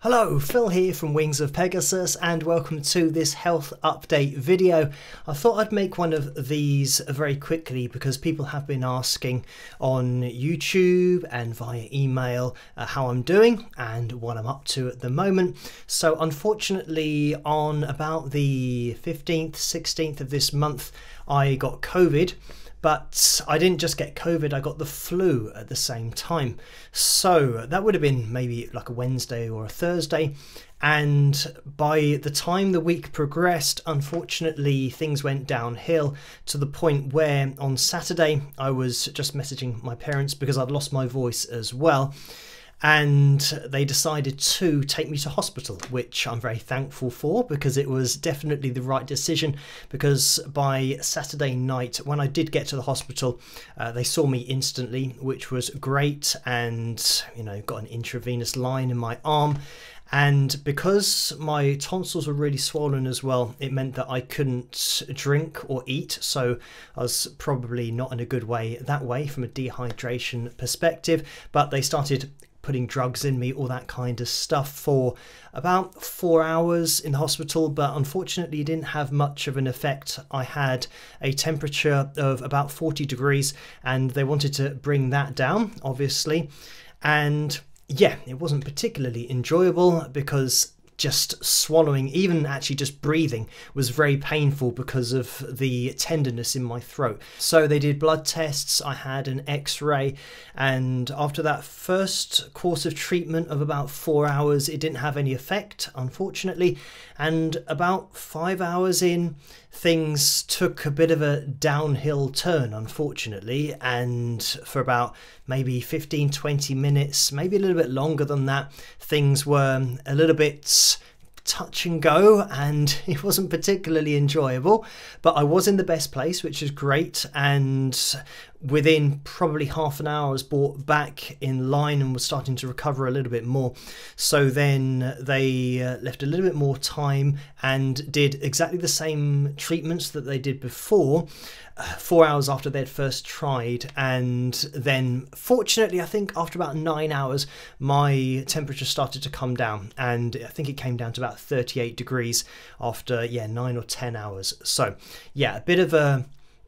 Hello, Phil here from Wings of Pegasus and welcome to this health update video. I thought I'd make one of these very quickly because people have been asking on YouTube and via email how I'm doing and what I'm up to at the moment. So unfortunately on about the 15th, 16th of this month I got COVID. But I didn't just get COVID, I got the flu at the same time. So that would have been maybe like a Wednesday or a Thursday. And by the time the week progressed, unfortunately, things went downhill to the point where on Saturday, I was just messaging my parents because I'd lost my voice as well. And they decided to take me to hospital, which I'm very thankful for because it was definitely the right decision. Because by Saturday night, when I did get to the hospital, they saw me instantly, which was great, and got an intravenous line in my arm. And because my tonsils were really swollen as well, it meant that I couldn't drink or eat. So I was probably not in a good way that way from a dehydration perspective. But they started putting drugs in me, all that kind of stuff for about 4 hours in the hospital, but unfortunately it didn't have much of an effect. I had a temperature of about 40 degrees and they wanted to bring that down, obviously. And yeah, it wasn't particularly enjoyable because just swallowing, even actually just breathing, was very painful because of the tenderness in my throat. So they did blood tests, I had an x-ray, and after that first course of treatment of about 4 hours, it didn't have any effect, unfortunately. And about 5 hours in, things took a bit of a downhill turn, unfortunately, and for about maybe 15-20 minutes, maybe a little bit longer than that, things were a little bit touch and go and it wasn't particularly enjoyable, but I was in the best place, which is great, and within probably half an hour I was brought back in line and was starting to recover a little bit more. So then they left a little bit more time and did exactly the same treatments that they did before, 4 hours after they'd first tried. And then fortunately, I think after about 9 hours my temperature started to come down, and I think it came down to about 38 degrees after 9 or 10 hours. So yeah, a bit of a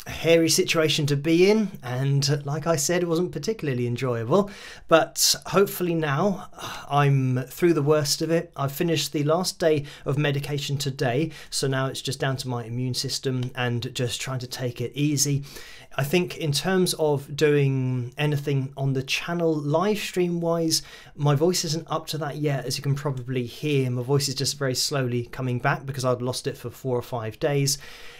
hairy situation to be in, and like I said, it wasn't particularly enjoyable, but hopefully now I'm through the worst of it. I've finished the last day of medication today, so now it's just down to my immune system and just trying to take it easy. I think in terms of doing anything on the channel live stream wise, my voice isn't up to that yet. As you can probably hear, my voice is just very slowly coming back because I'd lost it for 4 or 5 days.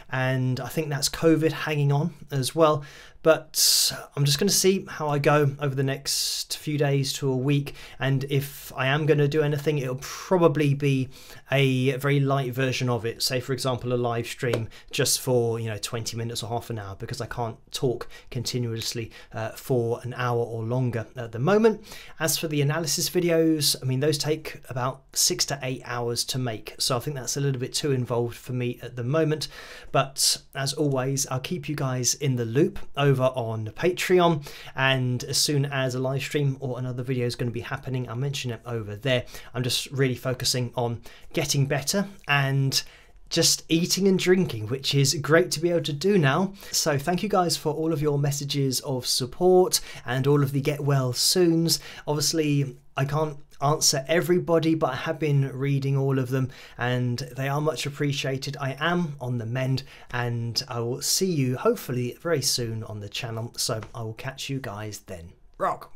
And I think that's COVID hanging on as well. But I'm just going to see how I go over the next few days to a week. And if I am going to do anything, it'll probably be a very light version of it. Say, for example, a live stream just for 20 minutes or half an hour, because I can't talk continuously for an hour or longer at the moment. As for the analysis videos, I mean, those take about 6 to 8 hours to make. So I think that's a little bit too involved for me at the moment. But as always, I'll keep you guys in the loop over on Patreon, and as soon as a live stream or another video is going to be happening, I'll mention it over there. I'm just really focusing on getting better and just eating and drinking, which is great to be able to do now. So thank you guys for all of your messages of support and all of the get well soons. Obviously I can't answer everybody, but I have been reading all of them and they are much appreciated. I am on the mend and I will see you hopefully very soon on the channel, so I will catch you guys then. Rock!